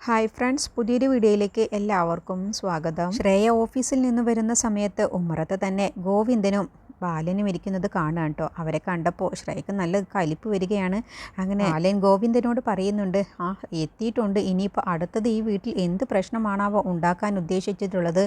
Hi friends, പുതിയൊരു വീഡിയോയിലേക്ക് എല്ലാവർക്കും സ്വാഗതം. ശ്രേയ ഓഫീസിൽ നിന്ന് വരുന്ന സമയത്ത് ഉമ്മറത്ത് തന്നെ ഗോവിന്ദനും ബാലനും ഇരിക്കുന്നത് കാണുകയാണ് കേട്ടോ. അവരെ കണ്ടപ്പോൾ ശ്രേയക്ക് നല്ല കലിപ്പ് വരികയാണ്. അങ്ങനെ ബാലൻ ഗോവിന്ദനോട് പറയുന്നുണ്ട്, എത്തിയിട്ടുണ്ട്, ഇനിയിപ്പോൾ അടുത്തത് ഈ വീട്ടിൽ എന്ത് പ്രശ്നമാണാവോ ഉണ്ടാക്കാൻ ഉദ്ദേശിച്ചിട്ടുള്ളത്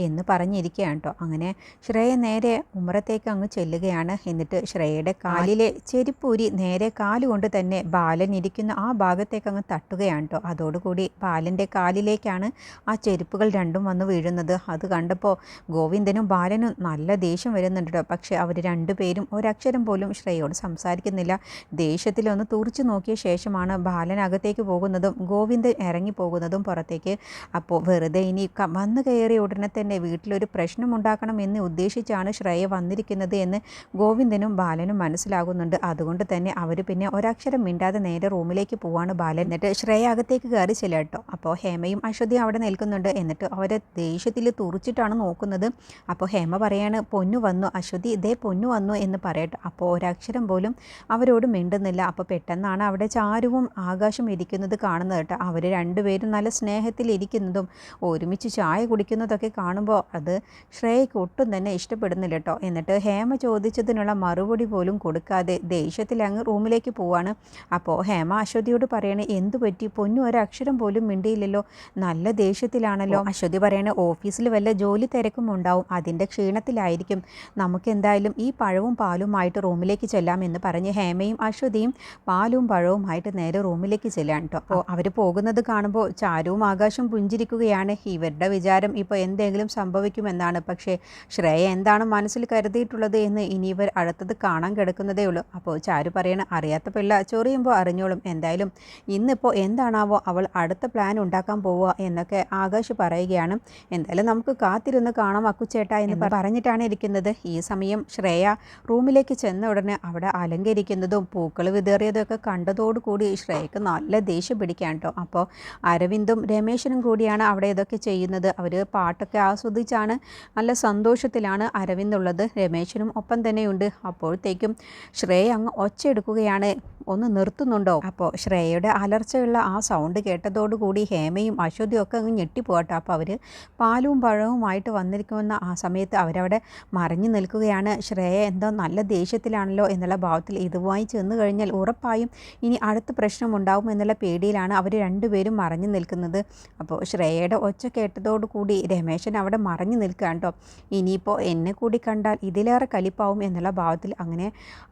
എന്ന് പറഞ്ഞിരിക്കുകയാണ് കേട്ടോ. അങ്ങനെ ശ്രേയ നേരെ ഉമ്മറത്തേക്ക് അങ്ങ് ചെല്ലുകയാണ്. എന്നിട്ട് ശ്രേയയുടെ കാലിലെ ചെരുപ്പൂരി നേരെ കാലുകൊണ്ട് തന്നെ ബാലൻ ഇരിക്കുന്ന ആ ഭാഗത്തേക്ക് അങ്ങ് തട്ടുകയാണ് കേട്ടോ. അതോടുകൂടി ബാലൻ്റെ കാലിലേക്കാണ് ആ ചെരുപ്പുകൾ രണ്ടും വന്ന് വീഴുന്നത്. അത് കണ്ടപ്പോൾ ഗോവിന്ദനും ബാലനും നല്ല ദേഷ്യം വരുന്നുണ്ട് കേട്ടോ. പക്ഷേ അവർ രണ്ടുപേരും ഒരക്ഷരം പോലും ശ്രേയയോട് സംസാരിക്കുന്നില്ല. ദേഷ്യത്തിലൊന്ന് തുറിച്ചു നോക്കിയ ശേഷമാണ് ബാലൻ അകത്തേക്ക് പോകുന്നതും ഗോവിന്ദൻ ഇറങ്ങി പോകുന്നതും പുറത്തേക്ക്. അപ്പോൾ വെറുതെ ഇനി വന്നു കയറിയ ഉടനെ തന്നെ വീട്ടിലൊരു പ്രശ്നമുണ്ടാക്കണം എന്ന് ഉദ്ദേശിച്ചാണ് ശ്രേയ വന്നിരിക്കുന്നത് എന്ന് ഗോവിന്ദനും ബാലനും മനസ്സിലാകുന്നുണ്ട്. അതുകൊണ്ട് തന്നെ അവർ പിന്നെ ഒരക്ഷരം മിണ്ടാതെ നേരെ റൂമിലേക്ക് പോവാണ് ബാലൻ. എന്നിട്ട് ശ്രേയ അകത്തേക്ക് കയറി ചെല്ലട്ടോ. അപ്പോൾ ഹേമയും അശ്വതിയും അവിടെ നിൽക്കുന്നുണ്ട്. എന്നിട്ട് അവരെ ദേഷ്യത്തിൽ തുറിച്ചിട്ടാണ് നോക്കുന്നത്. അപ്പോൾ ഹേമ പറയാണ്, പൊന്നു വന്നു അശ്വതി, ഇതേ പൊന്നു വന്നു എന്ന് പറയട്ടെ. അപ്പോൾ ഒരക്ഷരം പോലും അവരോട് മിണ്ടുന്നില്ല. അപ്പോൾ പെട്ടെന്നാണ് അവിടെ ചാരുവും ആകാശം ഇരിക്കുന്നത് കാണുന്നത് കേട്ടോ. അവർ രണ്ടുപേരും നല്ല സ്നേഹത്തിലിരിക്കുന്നതും ഒരുമിച്ച് ചായ കുടിക്കുന്നതൊക്കെ കാണുമ്പോൾ അത് ശ്രേയയ്ക്ക് ഒട്ടും തന്നെ ഇഷ്ടപ്പെടുന്നില്ല കേട്ടോ. എന്നിട്ട് ഹേമ ചോദിച്ചതിനുള്ള മറുപടി പോലും കൊടുക്കാതെ ദേഷ്യത്തിൽ അങ്ങ് റൂമിലേക്ക് പോവാണ്. അപ്പോൾ ഹേമ അശ്വതിയോട് പറയണേ, എന്തു പറ്റി, പൊന്നു ഒരക്ഷരം പോലും മിണ്ടിയില്ലല്ലോ, നല്ല ദേഷ്യത്തിലാണല്ലോ. അശ്വതി പറയണ, ഓഫീസിൽ വല്ല ജോലി തിരക്കും ഉണ്ടാവും, അതിൻ്റെ ക്ഷീണത്തിലായിരിക്കും, നമുക്ക് എന്തായാലും ഈ പഴവും പാലുമായിട്ട് റൂമിലേക്ക് ചെല്ലാമെന്ന് പറഞ്ഞ് ഹേമയും അശ്വതിയും പാലും പഴവുമായിട്ട് നേരെ റൂമിലേക്ക് ചെല്ലാൻ കേട്ടോ. അപ്പോൾ അവർ പോകുന്നത് കാണുമ്പോൾ ചാരുവും ആകാശം പുഞ്ചിരിക്കുകയാണ്. ഇവരുടെ വിചാരം ഇപ്പോൾ എന്തെങ്കിലും സംഭവിക്കുമെന്നാണ്. പക്ഷേ ശ്രേയ എന്താണ് മനസ്സിൽ കരുതിയിട്ടുള്ളത് എന്ന് ഇനി ഇവർ അടുത്തത് കാണാൻ കിടക്കുന്നതേ ഉള്ളൂ. അപ്പോൾ ചാരു പറയണ, അറിയാത്ത പിള്ള ചൊറിയുമ്പോൾ അറിഞ്ഞോളും, എന്തായാലും ഇന്നിപ്പോൾ എന്താണാവോ അവൾ അടുത്ത പ്ലാൻ ഉണ്ടാക്കാൻ പോവുക എന്നൊക്കെ ആകാശ് പറയുകയാണ്. എന്തായാലും നമുക്ക് കാത്തിരുന്ന് കാണാം അക്കുച്ചേട്ട എന്ന് പറഞ്ഞിട്ടാണ് ഇരിക്കുന്നത്. ഈ സമയം ശ്രേയ റൂമിലേക്ക് ചെന്ന ഉടനെ അവിടെ അലങ്കരിക്കുന്നതും പൂക്കൾ വിതറിയതൊക്കെ കണ്ടതോടുകൂടി ശ്രേയക്ക് നല്ല ദേഷ്യം പിടിക്കാൻ കേട്ടോ. അപ്പോൾ അരവിന്ദും രമേശനും കൂടിയാണ് അവിടെ ഇതൊക്കെ ചെയ്യുന്നത്. അവർ പാട്ടൊക്കെ ആസ്വദിച്ചാണ്, നല്ല സന്തോഷത്തിലാണ് അരവിന്ദ് ഉള്ളത്. രമേശനും ഒപ്പം തന്നെയുണ്ട്. അപ്പോഴത്തേക്കും ശ്രേയ അങ്ങ് ഒച്ചയെടുക്കുകയാണ്, ഒന്ന് നിർത്തുന്നുണ്ടോ? അപ്പോൾ ശ്രേയയുടെ അലർച്ചയുള്ള ആ സൗണ്ട് കേട്ടതോടുകൂടി ഹേമയും അശ്വതിയും ഒക്കെ അങ്ങ് ഞെട്ടിപ്പോകട്ടെ. അപ്പോൾ അവർ പാലും പഴവുമായിട്ട് വന്നിരിക്കുന്ന ആ സമയത്ത് അവരവിടെ മറിഞ്ഞു നിൽക്കുകയാണ്. ശ്രേയ എന്തോ നല്ല ദേഷ്യത്തിലാണല്ലോ എന്നുള്ള ഭാവത്തിൽ ഇതുമായി ചെന്ന് കഴിഞ്ഞാൽ ഉറപ്പായും ഇനി അടുത്ത പ്രശ്നമുണ്ടാവും എന്നുള്ള പേടിയിലാണ് അവർ രണ്ടുപേരും മറിഞ്ഞു നിൽക്കുന്നത്. അപ്പോൾ ശ്രേയയുടെ ഒച്ച കേട്ടതോടുകൂടി രമേശൻ അവിടെ മറിഞ്ഞു നിൽക്കുകയാണ് കേട്ടോ. ഇനിയിപ്പോൾ എന്നെ കൂടി കണ്ടാൽ ഇതിലേറെ കലിപ്പാവും എന്നുള്ള ഭാവത്തിൽ അങ്ങനെ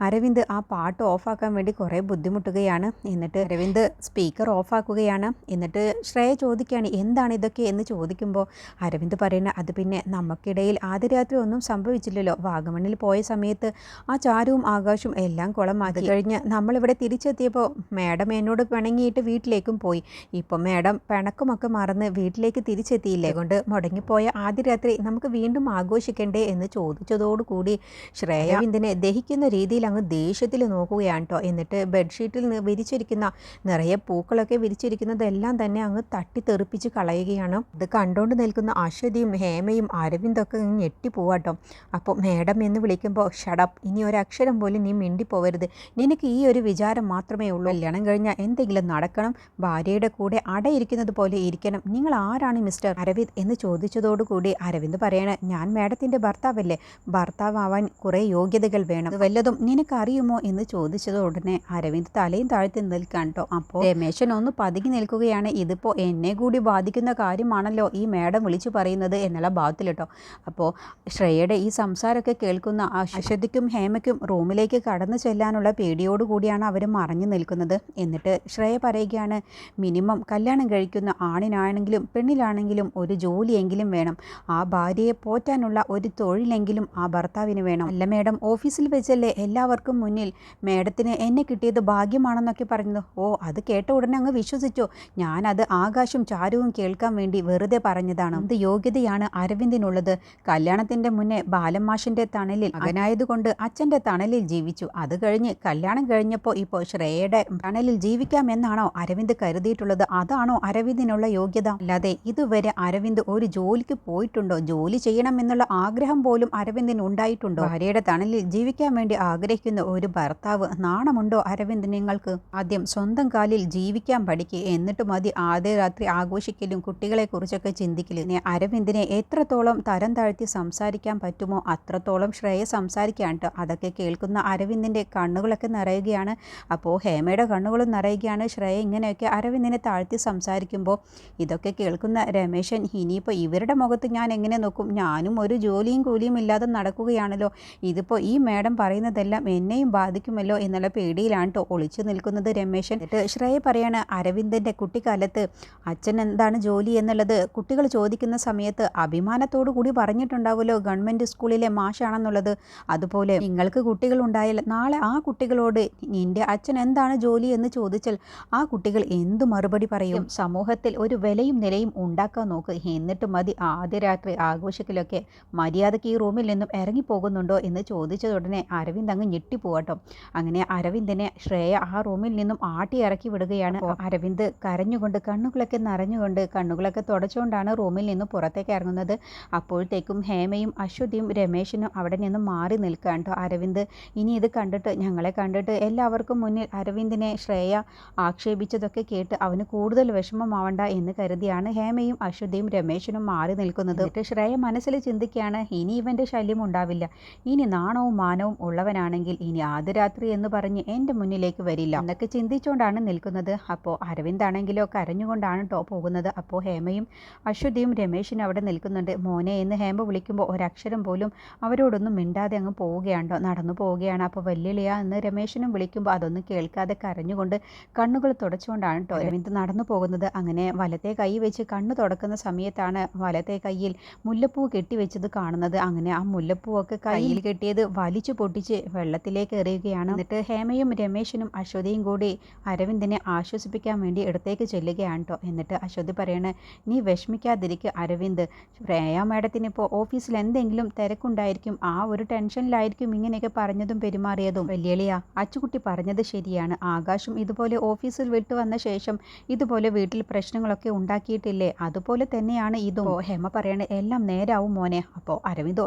അരവിന്ദ് ആ പാട്ട് ഓഫാക്കാൻ വേണ്ടി കുറേ ബുദ്ധിമുട്ടുകയാണ്. എന്നിട്ട് അരവിന്ദ് സ്പീക്കർ ഓഫാക്കുകയാണ്. എന്നിട്ട് ശ്രേയ ചോദിക്കുകയാണ്, എന്താണ് ഇതൊക്കെ എന്ന് ചോദിക്കുമ്പോൾ അരവിന്ദ് പറയുന്നത്, അത് പിന്നെ നമുക്കിടയിൽ ആദ്യ രാത്രി ഒന്നും സംഭവിച്ചില്ലല്ലോ, വാഗമണ്ണിൽ പോയ സമയത്ത് ആ ചാരുവും ആകാശവും എല്ലാം കുളമാക്കി കഴിഞ്ഞ് നമ്മളിവിടെ തിരിച്ചെത്തിയപ്പോൾ മാഡം എന്നോട് പിണങ്ങിയിട്ട് വീട്ടിലേക്കും പോയി. ഇപ്പം മാഡം പിണക്കുമൊക്കെ മറന്ന് വീട്ടിലേക്ക് തിരിച്ചെത്തിയില്ലേ, കൊണ്ട് മുടങ്ങിപ്പോയ ആദ്യ രാത്രി നമുക്ക് വീണ്ടും ആഘോഷിക്കണ്ടേ എന്ന് ചോദിച്ചതോടുകൂടി ശ്രേയ ഇതിനെ ദഹിക്കുന്ന രീതിയിൽ അങ്ങ് ദേഷ്യത്തിൽ നോക്കുകയാണ് കേട്ടോ. എന്നിട്ട് ബെഡ്ഷീറ്റിൽ വിരിച്ചിരിക്കുന്ന നിറയെ പൂക്കളൊക്കെ വിരിച്ചിരിക്കുന്നതെല്ലാം തന്നെ അങ്ങ് തട്ടിത്തെറിപ്പിച്ച് കളയുകയാണ്. ഇത് കണ്ടുകൊണ്ട് നിൽക്കുന്ന അശ്വതിയും ഹേമയും അരവിന്ദൊക്കെ ഞെട്ടിപ്പോവാട്ടോ. അപ്പോൾ മേഡം എന്ന് വിളിക്കുമ്പോൾ, ഷടപ്പ്, ഇനി ഒരക്ഷരം പോലും നീ മിണ്ടിപ്പോവരുത്, നിനക്ക് ഈ ഒരു വിചാരം മാത്രമേ ഉള്ളൂ, കല്യാണം കഴിഞ്ഞാൽ എന്തെങ്കിലും നടക്കണം, ഭാര്യയുടെ കൂടെ അടയിരിക്കുന്നത് പോലെ ഇരിക്കണം, നിങ്ങൾ ആരാണ് മിസ്റ്റർ അരവിന്ദ് എന്ന് ചോദിച്ചതോടുകൂടി അരവിന്ദ് പറയണ, ഞാൻ മേഡത്തിൻ്റെ ഭർത്താവല്ലേ, ഭർത്താവാൻ കുറേ യോഗ്യതകൾ വേണം, വല്ലതും നിനക്കറിയുമോ എന്ന് ചോദിച്ചതോടനെ അരവിന്ദ് തലയും താഴ്ത്തി നിൽക്കാൻ കേട്ടോ. അപ്പോൾ രമേശൻ ഒന്ന് പതുങ്ങി നിൽക്കുകയാണ്. ഇതിപ്പോൾ എന്നെ കൂടി ബാധിക്കുന്ന കാര്യമാണല്ലോ ഈ മേഡം വിളിച്ചു പറയുന്നത് എന്നുള്ള ഭാവത്തിൽ കേട്ടോ. അപ്പോൾ ശ്രേയയുടെ ഈ സംസാരമൊക്കെ കേൾക്കുന്ന അശ്വതിക്കും ഹേമയ്ക്കും റൂമിലേക്ക് കടന്നു ചെല്ലാനുള്ള പേടിയോടുകൂടിയാണ് അവർ മറഞ്ഞു നിൽക്കുന്നത്. എന്നിട്ട് ശ്രേയ പറയുകയാണ്, മിനിമം കല്യാണം കഴിക്കുന്ന ആണിനാണെങ്കിലും പെണ്ണിലാണെങ്കിലും ഒരു ജോലിയെങ്കിലും വേണം, ആ ഭാര്യയെ പോറ്റാനുള്ള ഒരു തൊഴിലെങ്കിലും ആ ഭർത്താവിന് വേണം. അല്ല മേഡം, ഓഫീസിൽ വെച്ചല്ലേ എല്ലാവർക്കും മുന്നിൽ മേഡത്തിന് എന്നെ കിട്ടിയത് ഭാഗ്യമാണെന്നൊക്കെ പറഞ്ഞത്. ഓ, അത് കേട്ട ഉടനെ അങ്ങ് വിശ്വസിച്ചോ? ഞാനത് ആകാശം ചാരുവും കേൾക്കാൻ വേണ്ടി വെറുതെ പറഞ്ഞതാണ്. എന്ത് യോഗ്യതയാണ് അരവിന്ദിനുള്ളത്? കല്യാണത്തിൻ്റെ മുന്നേ ബാലമാഷിൻ്റെ തണലിൽ മകനായതുകൊണ്ട് അച്ഛൻ്റെ തണലിൽ ജീവിച്ചു. അത് കഴിഞ്ഞ് കല്യാണം കഴിഞ്ഞപ്പോൾ ഇപ്പോൾ ശ്രേയയുടെ തണലിൽ ജീവിക്കാമെന്നാണോ അരവിന്ദ് കരുതിയിട്ടുള്ളത്? അതാണോ അരവിന്ദിനുള്ള യോഗ്യത? അല്ലാതെ ഇതുവരെ അരവിന്ദ് ഒരു ജോലിക്ക് പോയിട്ടുണ്ടോ? ജോലി ചെയ്യണമെന്നുള്ള ആഗ്രഹം പോലും അരവിന്ദിന് ഉണ്ടായിട്ടുണ്ടോ? ഭാര്യയുടെ തണലിൽ ജീവിക്കാൻ വേണ്ടി ആഗ്രഹിക്കുന്ന ഒരു ഭർത്താവ്. നാണമുണ്ടോ അരവിന്ദ് നിങ്ങൾക്ക്? ആദ്യം സ്വന്തം കാലിൽ ജീവിക്കാൻ പഠിക്കുക, എന്നിട്ട് മതി ആദ്യ രാത്രി ആഘോഷിക്കലും കുട്ടികളെ കുറിച്ചൊക്കെ ചിന്തിക്കലും. അരവിന്ദിനെ എത്രത്തോളം തരം താഴ്ത്തി സംസാരിക്കാൻ പറ്റുമോ അത്രത്തോളം ശ്രേയ സംസാരിക്കാൻ കേട്ടോ. അതൊക്കെ കേൾക്കുന്ന അരവിന്ദിൻ്റെ കണ്ണുകളൊക്കെ നിറയുകയാണ്. അപ്പോൾ ഹേമയുടെ കണ്ണുകളും നിറയുകയാണ്. ശ്രേയ ഇങ്ങനെയൊക്കെ അരവിന്ദിനെ താഴ്ത്തി സംസാരിക്കുമ്പോൾ ഇതൊക്കെ കേൾക്കുന്ന രമേശൻ, ഇനിയിപ്പോൾ ഇവരുടെ മുഖത്ത് ഞാൻ എങ്ങനെ നോക്കും? ഞാനും ഒരു ജോലിയും കൂലിയും ഇല്ലാതെ നടക്കുകയാണല്ലോ. ഇതിപ്പോൾ ഈ മേഡം പറയുന്നതെല്ലാം എന്നെയും ബാധിക്കുമല്ലോ എന്നുള്ള പേടിയിലാണ് കേട്ടോ ഒളിച്ചു നിൽക്കുന്നത് രമേശൻ. എന്നിട്ട് ശ്രേയ പറയാണ്, അരവിന്ദിൻ്റെ കുട്ടിക്കാലത്ത് അച്ഛൻ എന്താണ് ജോലി എന്നുള്ളത് കുട്ടികൾ ചോദിക്കുന്ന സമയത്ത് അഭിമാനത്തോടു കൂടി പറഞ്ഞിട്ടുണ്ടാവുമല്ലോ ഗവൺമെൻറ് സ്കൂളിലെ മാഷാണെന്നുള്ളത്. അതുപോലെ നിങ്ങൾക്ക് കുട്ടികളുണ്ടായാൽ നാളെ ആ കുട്ടികളോട് നിൻ്റെ അച്ഛൻ എന്താണ് ജോലി എന്ന് ചോദിച്ചാൽ ആ കുട്ടികൾ എന്തു മറുപടി പറയും? സമൂഹത്തിൽ ഒരു വിലയും നിലയും ഉണ്ടാക്കാൻ നോക്ക്, എന്നിട്ട് മതി ആദ്യ രാത്രി ആഘോഷിക്കലൊക്കെ. മര്യാദയ്ക്ക് ഈ റൂമിൽ നിന്നും ഇറങ്ങിപ്പോകുന്നുണ്ടോ എന്ന് ചോദിച്ചതുടനെ അരവിന്ദ് അങ്ങ് ഞെട്ടിപ്പോവാട്ടോ. അങ്ങനെ അരവിന്ദിനെ ശ്രേയ ആ റൂമിൽ നിന്നും ആട്ടി ഇറക്കി വിടുകയാണ്. അരവിന്ദ് കരഞ്ഞുകൊണ്ട് കണ്ണുകളൊക്കെ നിറഞ്ഞുകൊണ്ട് കണ്ണുകളൊക്കെ തുടച്ചുകൊണ്ടാണ് റൂമിൽ നിന്ന് പുറത്തേക്ക് ഇറങ്ങുന്നത്. അപ്പോഴത്തേക്കും ഹേമയും അശ്വതിയും രമേശനും അവിടെ നിന്ന് മാറി നിൽക്കാൻ കേട്ടോ. അരവിന്ദ് ഇനി ഇത് കണ്ടിട്ട് ഞങ്ങളെ കണ്ടിട്ട് എല്ലാവർക്കും മുന്നിൽ അരവിന്ദിനെ ശ്രേയ ആക്ഷേപിച്ചതൊക്കെ കേട്ട് അവന് കൂടുതൽ വിഷമമാവണ്ട എന്ന് കരുതിയാണ് ഹേമയും അശ്വതിയും രമേശനും മാറി നിൽക്കുന്നത്. എന്നിട്ട് ശ്രേയ മനസ്സിൽ ചിന്തിക്കുകയാണ്, ഇനി ഇവൻ്റെ ശല്യം ഉണ്ടാവില്ല. ഇനി നാണവും മാനവും ഉള്ളവനാണെങ്കിൽ ഇനി ആദ്യ രാത്രി എന്ന് പറഞ്ഞ് എൻ്റെ മുന്നിലേക്ക് വരില്ല എന്നൊക്കെ ചിന്തിച്ചുകൊണ്ടാണ് നിൽക്കുന്നത്. അപ്പോൾ അരവിന്ദ് ആണെങ്കിലോ കരഞ്ഞുകൊണ്ടാണ് കേട്ടോ പോകുന്നത്. അപ്പോൾ ഹേമയും അശ്വതിയും രമേശനും അവിടെ നിൽക്കുന്നുണ്ട്. മോനെ എന്ന് ഹേമ വിളിക്കുമ്പോൾ ഒരക്ഷരം പോലും അവരോടൊന്നും മിണ്ടാതെ അങ്ങ് പോവുകയാണോ, നടന്നു പോവുകയാണ്. അപ്പോൾ വല്യളിയ എന്ന് രമേശനും വിളിക്കുമ്പോൾ അതൊന്നും കേൾക്കാതെ കരഞ്ഞുകൊണ്ട് കണ്ണുകൾ തുടച്ചുകൊണ്ടാണ് കേട്ടോ അരവിന്ദ് നടന്നു പോകുന്നത്. അങ്ങനെ വലത്തെ കൈ വെച്ച് കണ്ണ് തുടക്കുന്ന സമയത്താണ് വലത്തെ കൈയിൽ മുല്ലപ്പൂ കെട്ടിവെച്ചത് കാണുന്നത്. അങ്ങനെ ആ മുല്ലപ്പൂവൊക്കെ കയ്യിൽ കെട്ടിയത് വലിച്ചു പൊട്ടിച്ച് വെള്ളത്തിലേക്ക് എറിയുകയാണ്. എന്നിട്ട് ഹേമയും രമേശനും അശ്വതിയും കൂടി അരവിന്ദിനെ ആശ്വസിപ്പിക്കാൻ വേണ്ടി ഇടത്തേക്ക് ചെല്ലുകയാണ് കേട്ടോ. എന്നിട്ട് അശ്വതി പറയണേ, നീ വിഷമിക്കാതിരിക്കുക അരവിന്ദ്, ശ്രേയ മാഡത്തിന് ഇപ്പോൾ ഓഫീസിൽ എന്തെങ്കിലും തിരക്കുണ്ടായിരിക്കും, ആ ഒരു ടെൻഷനിലായിരിക്കും ഇങ്ങനെയൊക്കെ പറഞ്ഞതും പെരുമാറിയതും. വല്യളിയ അച്ചുകുട്ടി പറഞ്ഞത് ശരിയാണ്. ആകാശും ഇതുപോലെ ഓഫീസിൽ വിട്ടു വന്ന ശേഷം ഇതുപോലെ വീട്ടിൽ പ്രശ്നങ്ങളൊക്കെ ഉണ്ടാക്കിയിട്ടില്ലേ, അതുപോലെ തന്നെയാണ് ഇതും. ഹേമ പറയണേ, എല്ലാം നേരാവും മോനെ. അപ്പോൾ അരവിന്ദ്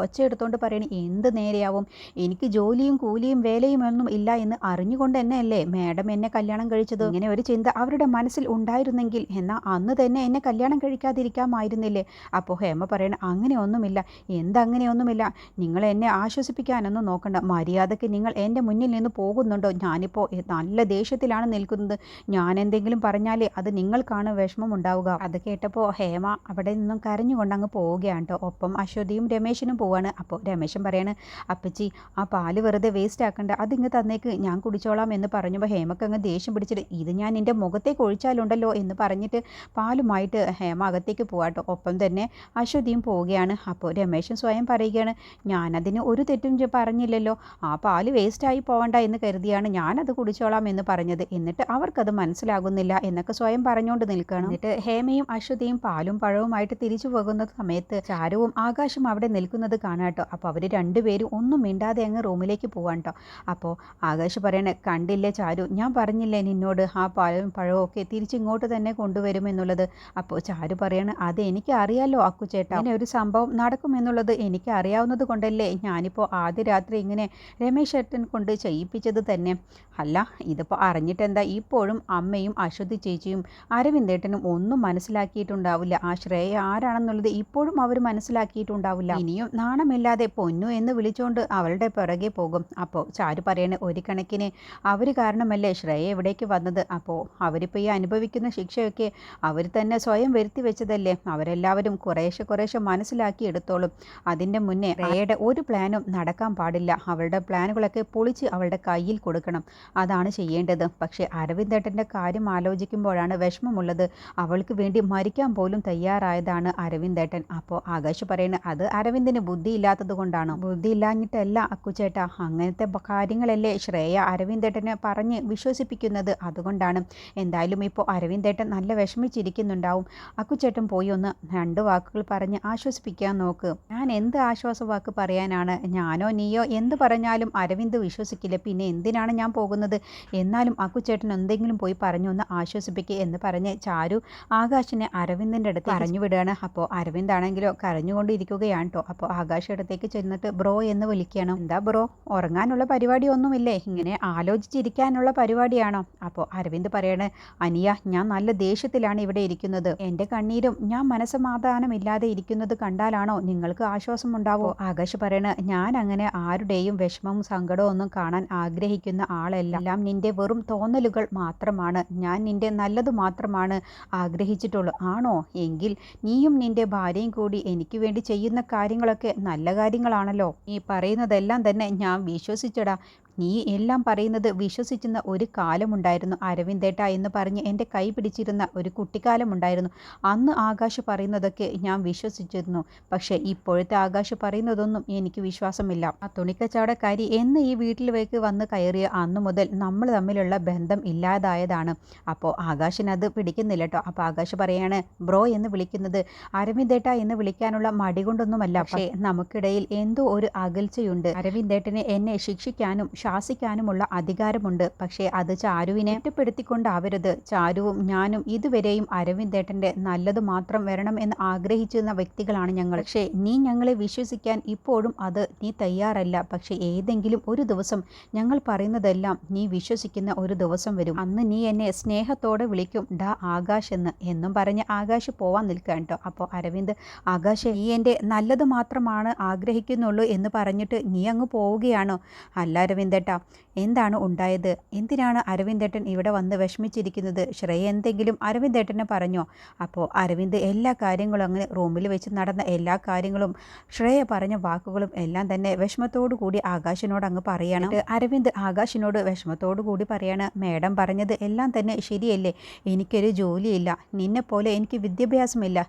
ഒച്ച എടുത്തോണ്ട് പറയണേ, എന്ത് നേരെയാവും? എനിക്ക് ജോലിയും കൂലിയും വേലയും ഒന്നും ഇല്ല എന്ന് അറിഞ്ഞുകൊണ്ട് തന്നെയല്ലേ മാഡം എന്നെ കല്യാണം കഴിച്ചത്. ഇങ്ങനെ ഒരു ചിന്ത അവരുടെ മനസ്സിൽ ഉണ്ടായിരുന്നെങ്കിൽ എന്നാൽ അന്ന് തന്നെ എന്നെ കല്യാണം കഴിക്കാതിരിക്കാമായിരുന്നില്ലേ? അപ്പോൾ ഹേമ പറയണ, അങ്ങനെയൊന്നുമില്ല. എന്തങ്ങനെയൊന്നുമില്ല? നിങ്ങൾ എന്നെ ആശ്വസിപ്പിക്കാനൊന്നും നോക്കണ്ട. മര്യാദയ്ക്ക് നിങ്ങൾ എൻ്റെ മുന്നിൽ നിന്ന് പോകുന്നുണ്ടോ? ഞാനിപ്പോൾ നല്ല ദേഷ്യത്തിലാണ് നിൽക്കുന്നത്. ഞാൻ എന്തെങ്കിലും പറഞ്ഞാലേ അത് നിങ്ങൾക്കാണ് വിഷമം ഉണ്ടാവുക. അത് കേട്ടപ്പോൾ ഹേമ അവിടെ നിന്നും കരഞ്ഞുകൊണ്ട് അങ്ങ് പോവുകയാണ് കേട്ടോ. ഒപ്പം അശ്വതിയും രമേശനും പോവാണ്. അപ്പോൾ രമേശൻ പറയാണ്, അപ്പച്ചി ആ പാല് വെറുതെ വേസ്റ്റ് ആക്കണ്ട, അതിങ്ങ് തന്നേക്ക്, ഞാൻ കുടിച്ചോളാം എന്ന് പറഞ്ഞപ്പോൾ ഹേമക്ക് അങ്ങ് ദേഷ്യം പിടിച്ചിട്ട്, ഇത് ഞാൻ എൻ്റെ മുഖത്തേക്ക് ഒഴിച്ചാലുണ്ടല്ലോ എന്ന് പറഞ്ഞിട്ട് പാലുമായിട്ട് ഹേമ അകത്തേക്ക് പോവാട്ടോ. ഒപ്പം തന്നെ അശ്വതിയും പോവുകയാണ്. അപ്പോൾ രമേശൻ സ്വയം പറയുകയാണ്, ഞാനതിന് ഒരു തെറ്റും പറഞ്ഞില്ലല്ലോ, ആ പാല് വേസ്റ്റായി പോവണ്ട എന്ന് കരുതിയാണ് ഞാനത് കുടിച്ചോളാം എന്ന് പറഞ്ഞത്, എന്നിട്ട് അവർക്കത് മനസ്സിലാകുന്നില്ല എന്നൊക്കെ സ്വയം പറഞ്ഞുകൊണ്ട് നിൽക്കണം. എന്നിട്ട് ഹേമയും അശ്വതിയും പാലും പഴവുമായിട്ട് തിരിച്ചു പോകുന്ന സമയത്ത് ചാരുവും ആകാശും അവിടെ നിൽക്കുന്നത് കാണാട്ടോ. അപ്പോൾ അവർ രണ്ടുപേരും ഒന്നും മിണ്ടാതെ അങ്ങ് റൂമിലേക്ക് പോവാൻ കേട്ടോ. അപ്പോൾ ആകാശ് പറയണേ, കണ്ടില്ലേ ചാരു, ഞാൻ പറഞ്ഞില്ലേ നിന്നോട് ആ പാലും പഴവും ഒക്കെ തിരിച്ചിങ്ങോട്ട് തന്നെ കൊണ്ടുവരുമെന്നുള്ളത്. അപ്പോൾ ചാരു പറയണ, അത് എനിക്ക് അറിയാലോ അക്കുചേട്ടാ, ഇങ്ങനെ ഒരു സംഭവം നടക്കുമെന്നുള്ളത് എനിക്ക് അറിയാവുന്നത് കൊണ്ടല്ലേ ഞാനിപ്പോൾ ആദ്യ രാത്രി ഇങ്ങനെ രമേശ് ഏട്ടൻ കൊണ്ട് ചെയ്യിപ്പിച്ചത് തന്നെ. അല്ല ഇതിപ്പോൾ അറിഞ്ഞിട്ടെന്താ, ഇപ്പോഴും അമ്മയും അശ്വതി ചേച്ചിയും അരവിന്ദേട്ടനും ഒന്നും മനസ്സിലാക്കിയിട്ടുണ്ടാവില്ല. ആ ശ്രേയ ആരാണെന്നുള്ളത് ഇപ്പോഴും അവർ മനസ്സിലാക്കിയിട്ടുണ്ടാവില്ല. ഇനിയും നാണമില്ലാതെ പൊന്നു എന്ന് വിളിച്ചുകൊണ്ട് അവളുടെ പിറകെ പോകും. അപ്പോൾ ചാരു പറയണ, ഒരു കണക്കിന് അവർ കാരണമല്ലേ ശ്രേയ ഇവിടേക്ക് വന്നത്. അപ്പോൾ അവരിപ്പോൾ ഈ അനുഭവിക്കുന്ന ശിക്ഷയൊക്കെ അവർ തന്നെ സ്വയം വരുത്തി വെച്ചതല്ലേ. അവരെല്ലാവരും കുറേശ്ശെ മനസ്സിലാക്കി എടുത്തോളും. അതിൻ്റെ മുന്നേ ശ്രേയയുടെ ഒരു പ്ലാനും നടക്കാൻ പാടില്ല. അവളുടെ പ്ലാനുകളൊക്കെ പൊളിച്ച് അവളുടെ കയ്യിൽ കൊടുക്കണം, അതാണ് ചെയ്യേണ്ടത്. പക്ഷേ അരവിന്ദേട്ടൻ്റെ കാര്യം ആലോചിക്കുമ്പോഴാണ് വിഷമമുള്ളത്. അവൾക്ക് വേണ്ടി മരിക്കാൻ പോലും തയ്യാറായതാണ് അരവിന്ദേട്ടൻ. അപ്പോൾ ആകാശ് പറയുന്നത്, അത് അരവിന്ദിന് ബുദ്ധിയില്ലാത്തത് കൊണ്ടാണ്. ബുദ്ധിയില്ലാഞ്ഞിട്ടല്ല അക്കുചേട്ടാ, അങ്ങനത്തെ കാര്യങ്ങളല്ലേ ശ്രേയ അരവിന്ദേട്ടനെ പറഞ്ഞ് വിശ്വസിപ്പിക്കുന്നത്, അതുകൊണ്ടാണ്. എന്തായാലും ഇപ്പോൾ അരവിന്ദേട്ടൻ നല്ല വിഷമിച്ചിരിക്കുന്നുണ്ടാവും. അക്കുചേട്ടൻ പോയി ഒന്ന് രണ്ട് വാക്കുകൾ പറഞ്ഞ് ആശ്വസിപ്പിക്കാൻ നോക്ക്. ഞാൻ എന്ത് ആശ്വാസ വാക്ക് പറയാൻ പറയാനാണ്? ഞാനോ നീയോ എന്ത് പറഞ്ഞാലും അരവിന്ദ് വിശ്വസിക്കില്ല. പിന്നെ എന്തിനാണ് ഞാൻ പോകുന്നത്? എന്നാലും അക്കുച്ചേട്ടൻ എന്തെങ്കിലും പോയി പറഞ്ഞു ഒന്ന് ആശ്വസിപ്പിക്കുക എന്ന് പറഞ്ഞ് ചാരു ആകാശിനെ അരവിന്ദിൻ്റെ അടുത്ത് പറഞ്ഞു വിടുകയാണ്. അപ്പോൾ അരവിന്ദ് ആണെങ്കിലോ കരഞ്ഞുകൊണ്ടിരിക്കുകയാണ് കേട്ടോ. അപ്പോൾ ആകാശ് അടുത്തേക്ക് ചെന്നിട്ട് ബ്രോ എന്ന് വിളിക്കണം. എന്താ ബ്രോ, ഉറങ്ങാനുള്ള പരിപാടി ഒന്നുമില്ലേ? ഇങ്ങനെ ആലോചിച്ചിരിക്കാനുള്ള പരിപാടിയാണോ? അപ്പോൾ അരവിന്ദ് പറയണേ, അനിയ, ഞാൻ നല്ല ദേഷ്യത്തിലാണ് ഇവിടെ ഇരിക്കുന്നത്. എൻ്റെ കണ്ണീരും ഞാൻ മനസ്സമാധാനമില്ലാതെ ഇരിക്കുന്നത് കണ്ടാലാണോ നിങ്ങൾക്ക് ആശ്വാസം ഉണ്ടാവോ? ആകാശ് പറയണ, ഞാൻ അങ്ങനെ ആരുടെയും വിഷമവും സങ്കടവും ഒന്നും കാണാൻ ആഗ്രഹിക്കുന്ന ആളല്ല. എല്ലാം നിന്റെ വെറും തോന്നലുകൾ മാത്രമാണ്. ഞാൻ നിന്റെ നല്ലത് മാത്രമാണ് ആഗ്രഹിച്ചിട്ടുള്ളൂ. ആണോ? എങ്കിൽ നീയും നിന്റെ ഭാര്യയും കൂടി എനിക്ക് വേണ്ടി ചെയ്യുന്ന കാര്യങ്ങളൊക്കെ നല്ല കാര്യങ്ങളാണല്ലോ. നീ പറയുന്നതെല്ലാം തന്നെ ഞാൻ വിശ്വസിച്ചടാ. നീ എല്ലാം പറയുന്നത് വിശ്വസിച്ചിരുന്ന ഒരു കാലമുണ്ടായിരുന്നു അരവിന്ദേട്ട എന്ന് പറഞ്ഞ് എൻ്റെ കൈ പിടിച്ചിരുന്ന ഒരു കുട്ടിക്കാലമുണ്ടായിരുന്നു. അന്ന് ആകാശ് പറയുന്നതൊക്കെ ഞാൻ വിശ്വസിച്ചിരുന്നു. പക്ഷേ ഇപ്പോഴത്തെ ആകാശ് പറയുന്നതൊന്നും എനിക്ക് വിശ്വാസമില്ല. ആ തുണിക്കച്ചവടക്കാരി എന്ന് ഈ വീട്ടിലേക്ക് വന്ന് കയറിയ അന്നു മുതൽ നമ്മൾ തമ്മിലുള്ള ബന്ധം ഇല്ലാതായതാണ്. അപ്പോൾ ആകാശിനത് പിടിക്കുന്നില്ല കേട്ടോ. അപ്പോൾ ആകാശ് പറയാണ്, ബ്രോ എന്ന് വിളിക്കുന്നത് അരവിന്ദേട്ട എന്ന് വിളിക്കാനുള്ള മടി കൊണ്ടൊന്നുമല്ല. പക്ഷേ നമുക്കിടയിൽ എന്തോ ഒരു അകൽച്ചയുണ്ട്. അരവിന്ദേട്ടനെ എന്നെ ശിക്ഷിക്കാനും ശാസിക്കാനുമുള്ള അധികാരമുണ്ട്. പക്ഷേ അത് ചാരുവിനെ ഒറ്റപ്പെടുത്തിക്കൊണ്ടാവരുത്. ചാരുവും ഞാനും ഇതുവരെയും അരവിന്ദേട്ടൻ്റെ നല്ലത് മാത്രം വരണം എന്ന് ആഗ്രഹിച്ചിരുന്ന വ്യക്തികളാണ് ഞങ്ങൾ. പക്ഷേ നീ ഞങ്ങളെ വിശ്വസിക്കാൻ ഇപ്പോഴും അത് നീ തയ്യാറല്ല. പക്ഷേ ഏതെങ്കിലും ഒരു ദിവസം ഞങ്ങൾ പറയുന്നതെല്ലാം നീ വിശ്വസിക്കുന്ന ഒരു ദിവസം വരും. അന്ന് നീ എന്നെ സ്നേഹത്തോടെ വിളിക്കും, ഡാ ആകാശ് എന്നും പറഞ്ഞ് ആകാശ് പോവാൻ നിൽക്കാൻ കേട്ടോ. അപ്പോൾ അരവിന്ദ്, ആകാശ്, നീ എൻ്റെ നല്ലത് മാത്രമാണ് ആഗ്രഹിക്കുന്നുള്ളൂ എന്ന് പറഞ്ഞിട്ട് നീ അങ്ങ് പോവുകയാണോ? അല്ല അരവിന്ദേട്ടാ, എന്താണ് ഉണ്ടായത്? എന്തിനാണ് അരവിന്ദേട്ടൻ ഇവിടെ വന്ന് വിഷമിച്ചിരിക്കുന്നത്? ശ്രേയ എന്തെങ്കിലും അരവിന്ദേട്ടനെ പറഞ്ഞോ? അപ്പോൾ അരവിന്ദ് എല്ലാ കാര്യങ്ങളും അങ്ങനെ റൂമിൽ വെച്ച് നടന്ന എല്ലാ കാര്യങ്ങളും ശ്രേയ പറഞ്ഞ വാക്കുകളും എല്ലാം തന്നെ വിഷമത്തോടു കൂടി ആകാശിനോട് അങ്ങ് പറയണം. അരവിന്ദ് ആകാശിനോട് വിഷമത്തോടു കൂടി പറയാണ്, മേഡം പറഞ്ഞത് എല്ലാം തന്നെ ശരിയല്ലേ? എനിക്കൊരു ജോലിയില്ല. നിന്നെപ്പോലെ എനിക്ക് വിദ്യാഭ്യാസമില്ല.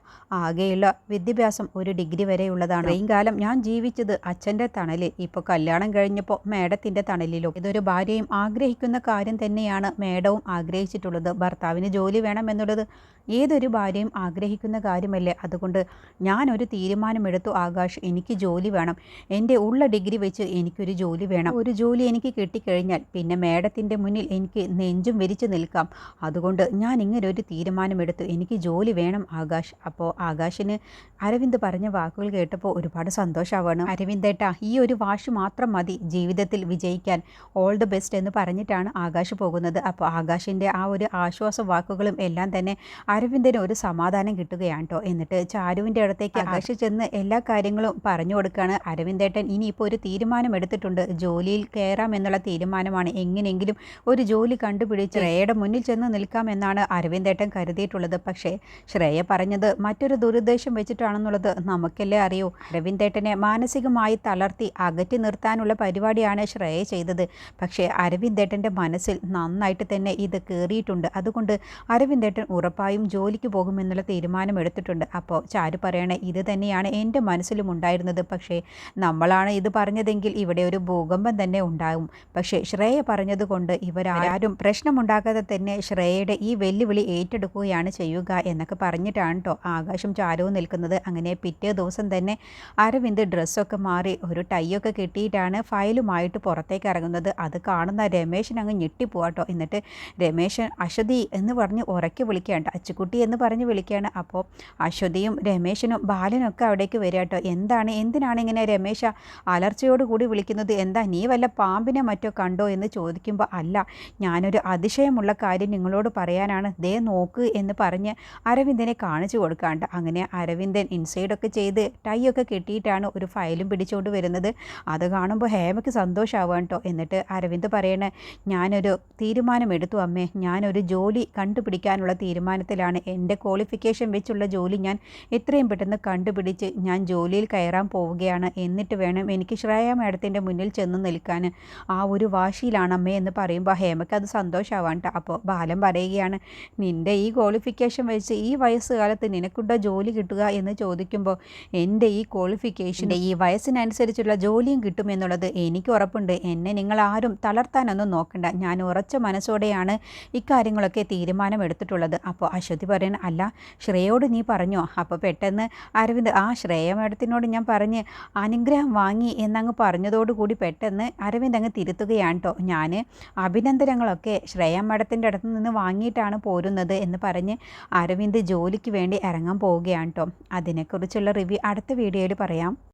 ആകെയുള്ള വിദ്യാഭ്യാസം ഒരു ഡിഗ്രി വരെയുള്ളതാണ്. ഇത്രയും കാലം ഞാൻ ജീവിച്ചത് അച്ഛൻ്റെ തണലിൽ. ഇപ്പോൾ കല്യാണം കഴിഞ്ഞപ്പോൾ മേഡത്തിൻ്റെ തണലിലും. ഇതൊരു ഭാര്യയും ആഗ്രഹിക്കുന്ന കാര്യം തന്നെയാണ് മേഡവും ആഗ്രഹിച്ചിട്ടുള്ളത്. ഭർത്താവിന് ജോലി വേണം എന്നുള്ളത് ഏതൊരു ഭാര്യയും ആഗ്രഹിക്കുന്ന കാര്യമല്ലേ? അതുകൊണ്ട് ഞാനൊരു തീരുമാനമെടുത്തു ആകാശ്, എനിക്ക് ജോലി വേണം. എൻ്റെ ഉള്ള ഡിഗ്രി വെച്ച് എനിക്കൊരു ജോലി വേണം. ഒരു ജോലി എനിക്ക് കിട്ടിക്കഴിഞ്ഞാൽ പിന്നെ മേഡത്തിൻ്റെ മുന്നിൽ എനിക്ക് നെഞ്ചും വിരിച്ച് നിൽക്കാം. അതുകൊണ്ട് ഞാൻ ഇങ്ങനെ ഒരു തീരുമാനമെടുത്തു. എനിക്ക് ജോലി വേണം ആകാശ്. അപ്പോൾ ആകാശിന് അരവിന്ദ് പറഞ്ഞ വാക്കുകൾ കേട്ടപ്പോൾ ഒരുപാട് സന്തോഷമാവാണ്. അരവിന്ദേട്ടാ, ഈ ഒരു വാശി മാത്രം മതി ജീവിതത്തിൽ വിജയിക്കാൻ. ഓൾ ദി ബെസ്റ്റ് എന്ന് പറഞ്ഞിട്ടാണ് ആകാശ് പോകുന്നത്. അപ്പോൾ ആകാശിൻ്റെ ആ ഒരു ആശ്വാസ വാക്കുകളും എല്ലാം തന്നെ അരവിന്ദിന് ഒരു സമാധാനം കിട്ടുകയാണ് കേട്ടോ. എന്നിട്ട് ചാരുവിൻ്റെ അടുത്തേക്ക് ആകാശ് ചെന്ന് എല്ലാ കാര്യങ്ങളും പറഞ്ഞു കൊടുക്കുകയാണ്. അരവിന്ദേട്ടൻ ഇനിയിപ്പോൾ ഒരു തീരുമാനം എടുത്തിട്ടുണ്ട്. ജോലിയിൽ കയറാം എന്നുള്ള തീരുമാനമാണ്. എങ്ങനെയെങ്കിലും ഒരു ജോലി കണ്ടുപിടിച്ച് ശ്രേയയുടെ മുന്നിൽ ചെന്ന് നിൽക്കാമെന്നാണ് അരവിന്ദേട്ടൻ കരുതിയിട്ടുള്ളത്. പക്ഷേ ശ്രേയ പറഞ്ഞത് മറ്റൊരു ദുരുദ്ദേശം വെച്ചിട്ടാണെന്നുള്ളത് നമുക്കല്ലേ അറിയൂ. അരവിന്ദേട്ടനെ മാനസികമായി തളർത്തി അകറ്റി നിർത്താനുള്ള പരിപാടിയാണ് ശ്രേയ ചെയ്തത്. പക്ഷേ അരവിന്ദേട്ടൻ്റെ മനസ്സിൽ നന്നായിട്ട് തന്നെ ഇത് കയറിയിട്ടുണ്ട്. അതുകൊണ്ട് അരവിന്ദേട്ടൻ ഉറപ്പായും ജോലിക്ക് പോകുമെന്നുള്ള തീരുമാനം എടുത്തിട്ടുണ്ട്. അപ്പോൾ ചാരു പറയണേ, ഇത് തന്നെയാണ് എൻ്റെ മനസ്സിലും ഉണ്ടായിരുന്നത്. പക്ഷേ നമ്മളാണ് ഇത് പറഞ്ഞതെങ്കിൽ ഇവിടെ ഒരു ഭൂകമ്പം തന്നെ ഉണ്ടാകും. പക്ഷേ ശ്രേയ പറഞ്ഞത് കൊണ്ട് ഇവരാരും പ്രശ്നമുണ്ടാക്കാതെ തന്നെ ശ്രേയയുടെ ഈ വെല്ലുവിളി ഏറ്റെടുക്കുകയാണ് ചെയ്യുക എന്നൊക്കെ പറഞ്ഞിട്ടാണ് കേട്ടോ ആകാശം ചാരുവും നിൽക്കുന്നത്. അങ്ങനെ പിറ്റേ ദിവസം തന്നെ അരവിന്ദ് ഡ്രസ്സൊക്കെ മാറി ഒരു ടൈയൊക്കെ കെട്ടിയിട്ടാണ് ഫയലുമായിട്ട് പുറത്തേക്ക് ഇറങ്ങുന്നത്. അത് കാണുന്ന രമേശൻ അങ്ങ് ഞെട്ടിപ്പോവാട്ടോ. എന്നിട്ട് രമേശൻ അശ്വതി എന്ന് പറഞ്ഞ് ഉറക്കി വിളിക്കുകയാണ്, അച്ചുക്കുട്ടി എന്ന് പറഞ്ഞ് വിളിക്കുകയാണ്. അപ്പോൾ അശ്വതിയും രമേശനും ബാലനൊക്കെ അവിടേക്ക് വരിക കേട്ടോ. എന്തിനാണ് ഇങ്ങനെ രമേശ അലർച്ചയോടുകൂടി വിളിക്കുന്നത്? എന്താ, നീ വല്ല പാമ്പിനെ മറ്റോ കണ്ടോ എന്ന് ചോദിക്കുമ്പോൾ, അല്ല, ഞാനൊരു അതിശയമുള്ള കാര്യം നിങ്ങളോട് പറയാനാണ്, ദേ നോക്ക് എന്ന് പറഞ്ഞ് അരവിന്ദനെ കാണിച്ചു കൊടുക്കാണ്ട്. അങ്ങനെ അരവിന്ദൻ ഇൻസൈഡൊക്കെ ചെയ്ത് ടൈ ഒക്കെ കെട്ടിയിട്ടാണ് ഒരു ഫയലും പിടിച്ചുകൊണ്ട് വരുന്നത്. അത് കാണുമ്പോൾ ഹേമയ്ക്ക് സന്തോഷമാവുക കേട്ടോ. എന്നിട്ട് അരവിന്ദ് പറയണേ, ഞാനൊരു തീരുമാനം എടുത്തു അമ്മേ, ഞാനൊരു ജോലി കണ്ടുപിടിക്കാനുള്ള തീരുമാനത്തിലാണ്. എൻ്റെ ക്വാളിഫിക്കേഷൻ വെച്ചുള്ള ജോലി ഞാൻ എത്രയും പെട്ടെന്ന് കണ്ടുപിടിച്ച് ഞാൻ ജോലിയിൽ കയറാൻ പോവുകയാണ്. എന്നിട്ട് വേണം എനിക്ക് ശ്രേയ മാഡത്തിൻ്റെ മുന്നിൽ ചെന്ന് നിൽക്കാൻ. ആ ഒരു വാശിയിലാണ് അമ്മേ എന്ന് പറയുമ്പോൾ ഹേമയ്ക്ക് അത് സന്തോഷമാവാൻ കേട്ടോ. അപ്പോൾ ബാലൻ പറയുകയാണ്, നിൻ്റെ ഈ ക്വാളിഫിക്കേഷൻ വെച്ച് ഈ വയസ്സുകാലത്ത് നിനക്കുണ്ടോ ജോലി കിട്ടുക എന്ന് ചോദിക്കുമ്പോൾ, എൻ്റെ ഈ ക്വാളിഫിക്കേഷൻ്റെ ഈ വയസ്സിനനുസരിച്ചുള്ള ജോലിയും കിട്ടുമെന്നുള്ളത് എനിക്ക് ഉറപ്പുണ്ട്. എന്നെ നിങ്ങൾ ആരും തളർത്താനൊന്നും നോക്കണ്ട. ഞാൻ ഉറച്ച മനസ്സോടെയാണ് ഇക്കാര്യങ്ങളൊക്കെ തീരുമാനമെടുത്തിട്ടുള്ളത്. അപ്പോൾ അശ്വതി പറയണ, അല്ല ശ്രേയയോട് നീ പറഞ്ഞോ? അപ്പോൾ പെട്ടെന്ന് അരവിന്ദ്, ആ ശ്രേയ മേഡത്തിനോട് ഞാൻ പറഞ്ഞ് അനുഗ്രഹം വാങ്ങി എന്നങ്ങ് പറഞ്ഞതോടുകൂടി പെട്ടെന്ന് അരവിന്ദ് അങ്ങ് തിരുത്തുകയാണ് കേട്ടോ. ഞാൻ അഭിനന്ദനങ്ങളൊക്കെ ശ്രേയ മേഡത്തിൻ്റെ അടുത്ത് നിന്ന് വാങ്ങിയിട്ടാണ് പോരുന്നത് എന്ന് പറഞ്ഞ് അരവിന്ദ് ജോലിക്ക് വേണ്ടി ഇറങ്ങാൻ പോവുകയാണ് കേട്ടോ. അതിനെക്കുറിച്ചുള്ള റിവ്യൂ അടുത്ത വീഡിയോയിൽ പറയാം.